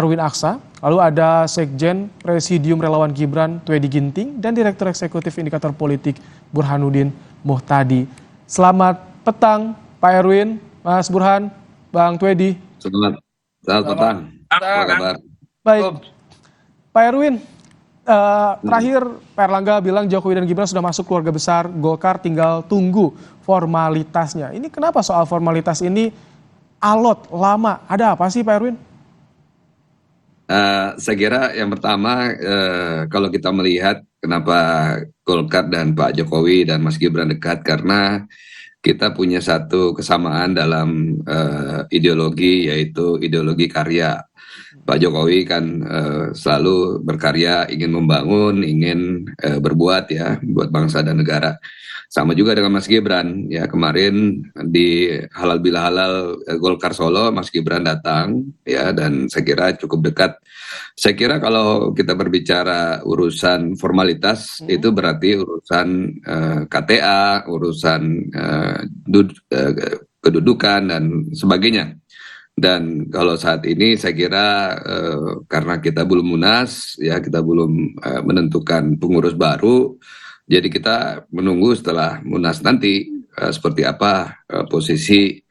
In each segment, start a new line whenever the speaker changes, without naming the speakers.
Erwin Aksa, lalu ada Sekjen Presidium Relawan Gibran Twedi Ginting, dan Direktur Eksekutif Indikator Politik Burhanuddin Muhtadi. Selamat petang Pak Erwin, Mas Burhan, Bang Twedi.
Selamat petang. Apa kabar?
Baik, Pak Erwin, terakhir Pak Erlangga bilang Jokowi dan Gibran sudah masuk keluarga besar Golkar, tinggal tunggu formalitasnya. Ini kenapa soal formalitas ini alot, lama? Ada apa sih Pak Erwin?
Saya kira yang pertama, kalau kita melihat kenapa Golkar dan Pak Jokowi dan Mas Gibran dekat, karena kita punya satu kesamaan dalam ideologi, yaitu ideologi karya. Pak Jokowi kan selalu berkarya, ingin membangun, ingin berbuat ya, buat bangsa dan negara. Sama juga dengan Mas Gibran, ya kemarin di Halal Bila Halal Golkar Solo, Mas Gibran datang, ya, dan saya kira cukup dekat. Saya kira kalau kita berbicara urusan formalitas, itu berarti urusan KTA, urusan kedudukan dan sebagainya. Dan kalau saat ini saya kira karena kita belum munas, ya kita belum menentukan pengurus baru, jadi kita menunggu setelah munas nanti seperti apa posisi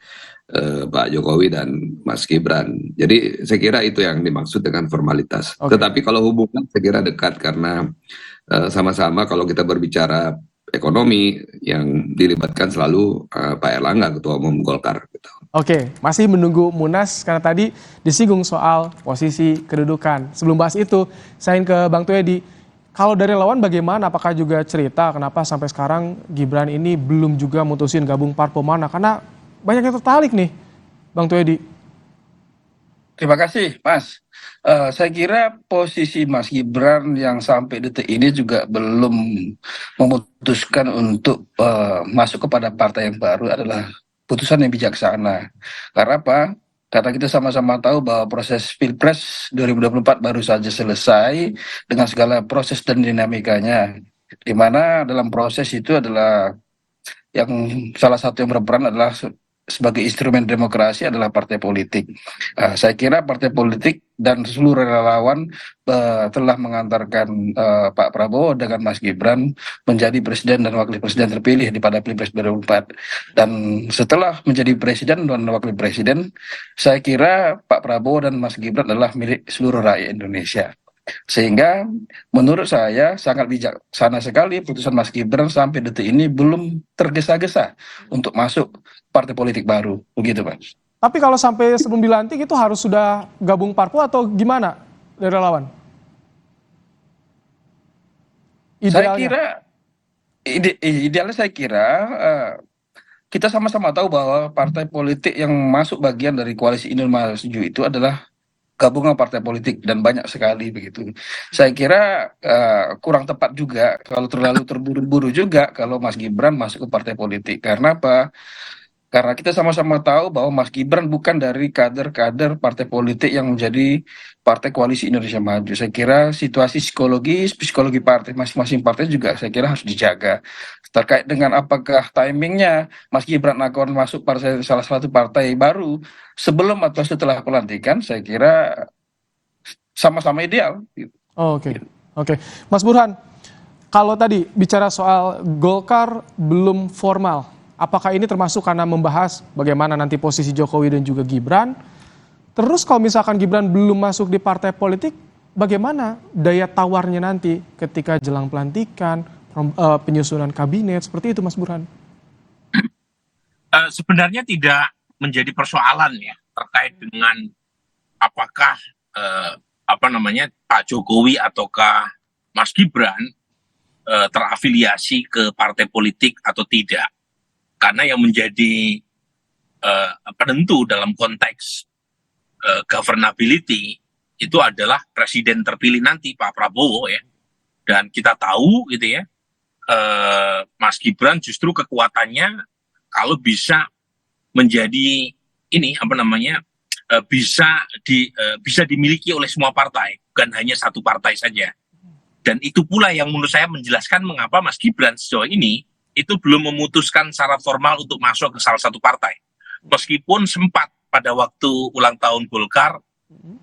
Pak Jokowi dan Mas Gibran. Jadi saya kira itu yang dimaksud dengan formalitas. Okay. Tetapi kalau hubungan saya kira dekat karena sama-sama kalau kita berbicara ekonomi yang dilibatkan selalu Pak Erlangga, Ketua Umum Golkar. Gitu.
Oke, masih menunggu Munas karena tadi disinggung soal posisi kedudukan. Sebelum bahas itu, saya ingin ke Bang Twedi. Kalau dari lawan bagaimana? Apakah juga cerita kenapa sampai sekarang Gibran ini belum juga mutusin gabung parpol mana? Karena banyak yang tertarik nih, Bang Twedi.
Terima kasih, Mas. Saya kira posisi Mas Gibran yang sampai detik ini juga belum memutuskan untuk masuk kepada partai yang baru adalah putusan yang bijaksana. Karena apa? Karena kita sama-sama tahu bahwa proses Pilpres 2024 baru saja selesai dengan segala proses dan dinamikanya. Di mana dalam proses itu adalah yang salah satu yang berperan adalah sebagai instrumen demokrasi adalah partai politik. Saya kira partai politik dan seluruh relawan telah mengantarkan Pak Prabowo dengan Mas Gibran menjadi presiden dan wakil presiden terpilih di pada Pilpres 2024. Dan setelah menjadi presiden dan wakil presiden, saya kira Pak Prabowo dan Mas Gibran adalah milik seluruh rakyat Indonesia. Sehingga menurut saya sangat bijaksana sekali putusan Mas Gibran sampai detik ini belum tergesa-gesa untuk masuk partai politik baru, begitu Mas.
Tapi kalau sampai sebelum dilantik itu harus sudah gabung parpol atau gimana dari relawan? Idealnya?
Idealnya saya kira kita sama-sama tahu bahwa partai politik yang masuk bagian dari koalisi Indonesia Maju itu adalah gabungan partai politik dan banyak sekali begitu. Saya kira kurang tepat juga kalau terlalu terburu-buru juga kalau Mas Gibran masuk ke partai politik. Karena apa? Karena kita sama-sama tahu bahwa Mas Gibran bukan dari kader-kader partai politik yang menjadi partai koalisi Indonesia Maju. Saya kira situasi psikologi partai masing-masing partai juga saya kira harus dijaga. Terkait dengan apakah timingnya Mas Gibran akan masuk salah satu partai baru sebelum atau setelah pelantikan, saya kira sama-sama ideal.
Oke. Mas Burhan, kalau tadi bicara soal Golkar belum formal, apakah ini termasuk karena membahas bagaimana nanti posisi Jokowi dan juga Gibran? Terus kalau misalkan Gibran belum masuk di partai politik, bagaimana daya tawarnya nanti ketika jelang pelantikan, penyusunan kabinet, seperti itu Mas Burhan?
Sebenarnya tidak menjadi persoalan ya terkait dengan apakah Pak Jokowi ataukah Mas Gibran terafiliasi ke partai politik atau tidak. Karena yang menjadi penentu dalam konteks governability itu adalah presiden terpilih nanti Pak Prabowo ya. Dan kita tahu gitu ya, Mas Gibran justru kekuatannya kalau bisa menjadi bisa dimiliki oleh semua partai, bukan hanya satu partai saja. Dan itu pula yang menurut saya menjelaskan mengapa Mas Gibran sejauh ini itu belum memutuskan secara formal untuk masuk ke salah satu partai. Meskipun sempat pada waktu ulang tahun Golkar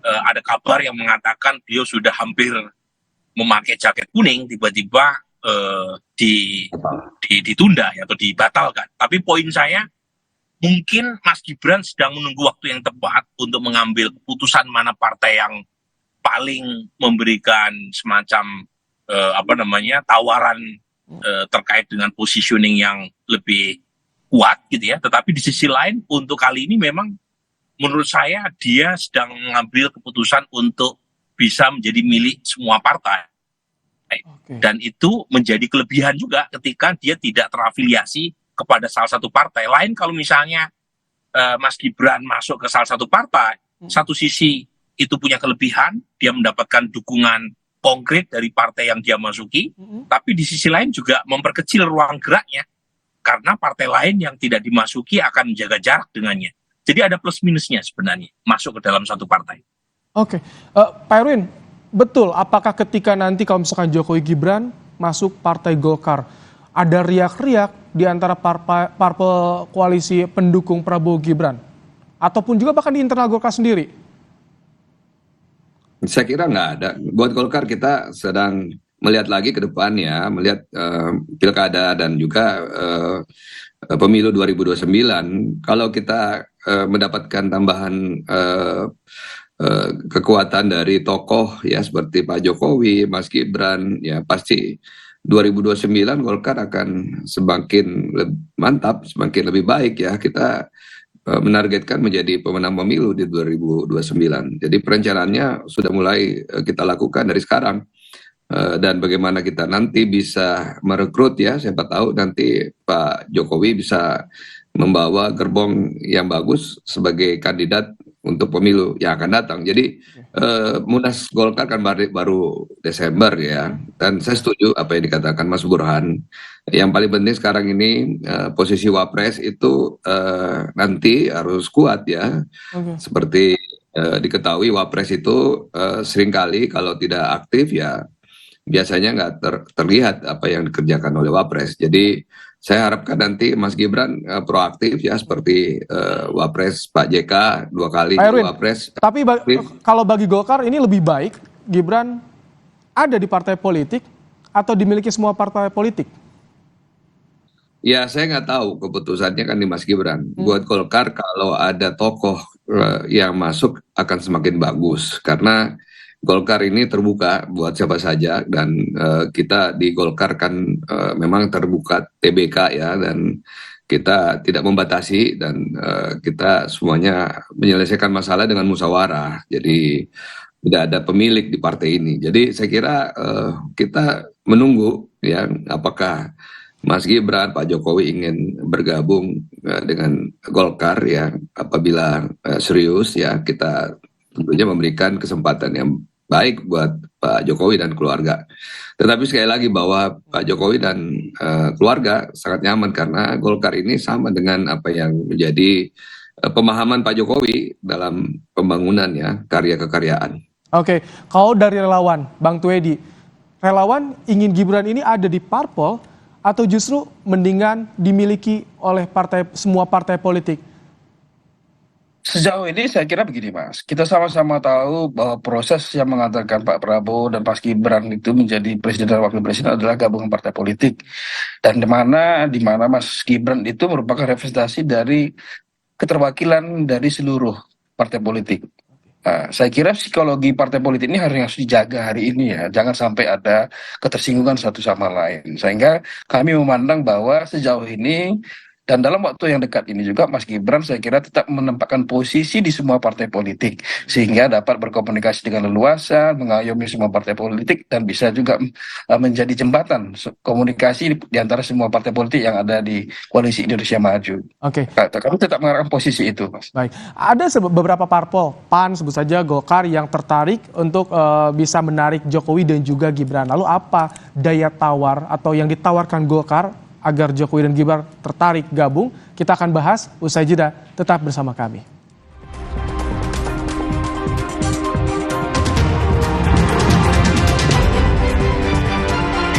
ada kabar yang mengatakan beliau sudah hampir memakai jaket kuning, tiba-tiba ditunda ya, atau dibatalkan. Tapi poin saya, mungkin Mas Gibran sedang menunggu waktu yang tepat untuk mengambil keputusan mana partai yang paling memberikan semacam tawaran terkait dengan positioning yang lebih kuat gitu ya. Tetapi di sisi lain untuk kali ini memang menurut saya dia sedang mengambil keputusan untuk bisa menjadi milik semua partai. Dan itu menjadi kelebihan juga ketika dia tidak terafiliasi kepada salah satu partai. Lain kalau misalnya Mas Gibran masuk ke salah satu partai, satu sisi itu punya kelebihan, dia mendapatkan dukungan konkret dari partai yang dia masuki, tapi di sisi lain juga memperkecil ruang geraknya, karena partai lain yang tidak dimasuki akan menjaga jarak dengannya. Jadi ada plus minusnya sebenarnya masuk ke dalam satu partai.
Oke, Pak Erwin, betul, apakah ketika nanti kalau misalkan Jokowi Gibran masuk Partai Golkar, ada riak-riak di antara parpol koalisi pendukung Prabowo Gibran? Ataupun juga bahkan di internal Golkar sendiri?
Saya kira nggak ada. Buat Golkar kita sedang melihat lagi ke depannya, melihat pilkada dan juga pemilu 2029. Kalau kita mendapatkan tambahan kekuatan dari tokoh ya seperti Pak Jokowi, Mas Gibran, ya pasti 2029 Golkar akan semakin mantap, semakin lebih baik ya. Kita menargetkan menjadi pemenang pemilu di 2029. Jadi perencanaannya sudah mulai kita lakukan dari sekarang. Dan bagaimana kita nanti bisa merekrut ya, siapa tahu nanti Pak Jokowi bisa membawa gerbong yang bagus sebagai kandidat untuk pemilu yang akan datang. Jadi Munas Golkar kan baru Desember ya, dan saya setuju apa yang dikatakan Mas Burhan. Yang paling penting sekarang ini posisi Wapres itu nanti harus kuat ya. Seperti diketahui Wapres itu seringkali kalau tidak aktif ya biasanya nggak terlihat apa yang dikerjakan oleh Wapres. Jadi saya harapkan nanti Mas Gibran proaktif ya seperti Wapres Pak JK 2 kali Wapres.
Tapi kalau bagi Golkar ini lebih baik Gibran ada di partai politik atau dimiliki semua partai politik?
Ya saya nggak tahu, keputusannya kan di Mas Gibran. Buat Golkar kalau ada tokoh yang masuk akan semakin bagus karena Golkar ini terbuka buat siapa saja dan kita di Golkar kan memang terbuka TBK ya, dan kita tidak membatasi dan kita semuanya menyelesaikan masalah dengan musyawarah. Jadi tidak ada pemilik di partai ini. Jadi saya kira kita menunggu ya apakah Mas Gibran, Pak Jokowi ingin bergabung dengan Golkar ya. Apabila serius ya kita tentunya memberikan kesempatan yang baik buat Pak Jokowi dan keluarga. Tetapi sekali lagi bahwa Pak Jokowi dan keluarga sangat nyaman karena Golkar ini sama dengan apa yang menjadi pemahaman Pak Jokowi dalam pembangunannya, karya kekaryaan. Oke,
kalau dari relawan, Bang Tuedi, relawan ingin Gibran ini ada di parpol atau justru mendingan dimiliki oleh semua partai politik?
Sejauh ini saya kira begini Mas, kita sama-sama tahu bahwa proses yang mengantarkan Pak Prabowo dan Mas Gibran itu menjadi presiden dan wakil presiden adalah gabungan partai politik. Dan di mana Mas Gibran itu merupakan representasi dari keterwakilan dari seluruh partai politik. Nah, saya kira psikologi partai politik ini harus dijaga hari ini ya, jangan sampai ada ketersinggungan satu sama lain. Sehingga kami memandang bahwa sejauh ini dan dalam waktu yang dekat ini juga Mas Gibran saya kira tetap menempatkan posisi di semua partai politik sehingga dapat berkomunikasi dengan leluasa, mengayomi semua partai politik dan bisa juga menjadi jembatan komunikasi di antara semua partai politik yang ada di Koalisi Indonesia Maju.
Oke.
Kami tetap mengarahkan posisi itu, Mas.
Baik. Ada beberapa parpol, PAN sebut saja, Golkar yang tertarik untuk bisa menarik Jokowi dan juga Gibran. Lalu apa daya tawar atau yang ditawarkan Golkar agar Jokowi dan Gibran tertarik gabung? Kita akan bahas usai jeda, tetap bersama kami.